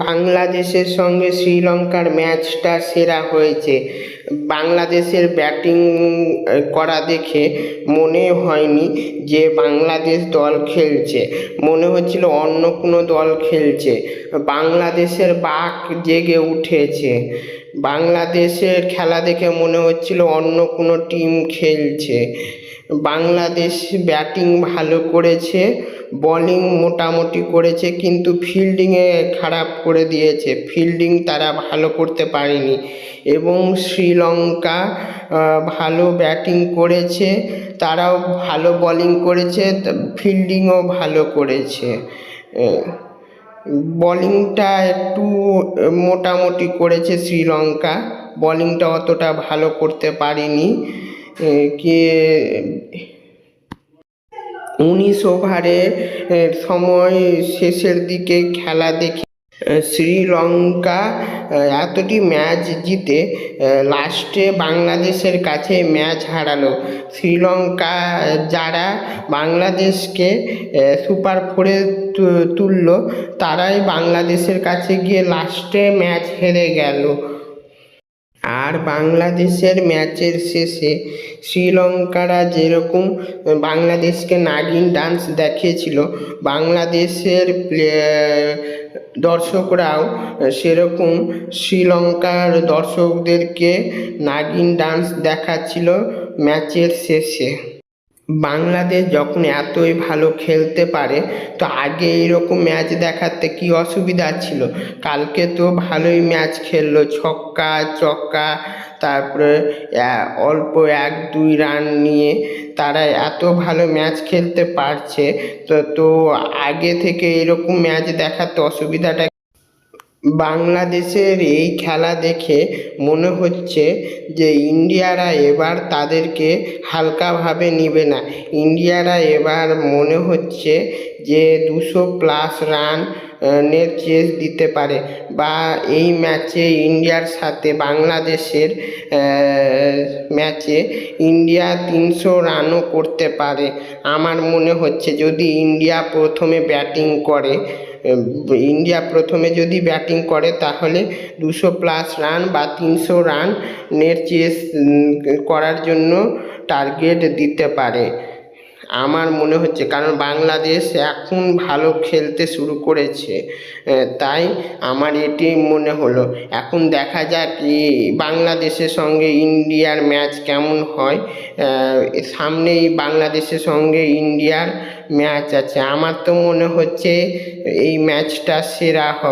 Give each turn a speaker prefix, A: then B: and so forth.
A: বাংলাদেশের সঙ্গে শ্রীলঙ্কার ম্যাচটা সেরা হয়েছে। বাংলাদেশের ব্যাটিং করা দেখে মনে হয়নি যে বাংলাদেশ দল খেলছে, মনে হচ্ছিল অন্য কোনো দল খেলছে। বাংলাদেশের বাক জেগে উঠেছে। বাংলাদেশের খেলা দেখে মনে হচ্ছিল অন্য কোনো টিম খেলছে। বাংলাদেশ ব্যাটিং ভালো করেছে, বোলিং মোটামুটি করেছে, কিন্তু ফিল্ডিংয়ে খারাপ করে দিয়েছে। ফিল্ডিং তারা ভালো করতে পারেনি। এবং শ্রীলঙ্কা ভালো ব্যাটিং করেছে, তারাও ভালো বোলিং করেছে, ফিল্ডিংও ভালো করেছে। বোলিংটা একটু মোটামুটি করেছে শ্রীলঙ্কা, বোলিংটা অতটা ভালো করতে পারেনি। কে 19 ওভারের সময় শেষের দিকে খেলা দেখে শ্রীলঙ্কা এতটি ম্যাচ জিতে লাস্টে বাংলাদেশের কাছে ম্যাচ হারালো। শ্রীলঙ্কা যারা বাংলাদেশকে সুপার ফোরে তুললো, তারাই বাংলাদেশের কাছে গিয়ে লাস্টে ম্যাচ হেরে গেল। আর বাংলাদেশের ম্যাচের শেষে শ্রীলঙ্কারা যেরকম বাংলাদেশকে নাগিন ডান্স দেখিয়েছিল, বাংলাদেশের দর্শকরাও সেরকম শ্রীলঙ্কার দর্শকদেরকে নাগিন ডান্স দেখাচ্ছিল ম্যাচের শেষে। বাংলাদেশ যখন এতই ভালো খেলতে পারে, তো আগে এইরকম ম্যাচ দেখাতে কি অসুবিধা ছিল? কালকে তো ভালোই ম্যাচ খেললো, ছক্কা চক্কা, তারপরে অল্প 1-2 রান নিয়ে তারা এত ভালো ম্যাচ খেলতে পারছে। তো আগে থেকে এরকম ম্যাচ দেখাতে অসুবিধাটা। বাংলাদেশের এই খেলা দেখে মনে হচ্ছে যে ইন্ডিয়ারা এবার তাদেরকে হালকাভাবে নেবে না। ইন্ডিয়ারা এবার মনে হচ্ছে যে 200+ রানের চেস দিতে পারে, বা এই ম্যাচে ইন্ডিয়ার সাথে বাংলাদেশের ম্যাচে ইন্ডিয়া 300 রানও করতে পারে। আমার মনে হচ্ছে যদি ইন্ডিয়া প্রথমে যদি ব্যাটিং করে তাহলে 200+ রান বা 300 রানের চেস করার জন্য টার্গেট দিতে পারে আমার মনে হচ্ছে। কারণ বাংলাদেশ এখন ভালো খেলতে শুরু করেছে, তাই আমার এটি মনে হলো। এখন দেখা যাক বাংলাদেশের সঙ্গে ইন্ডিয়ার ম্যাচ কেমন হয়। সামনেই বাংলাদেশের সঙ্গে ইন্ডিয়ার ম্যাচ আছে। আমার তো মনে হচ্ছে এই ম্যাচটা সেরা হবে।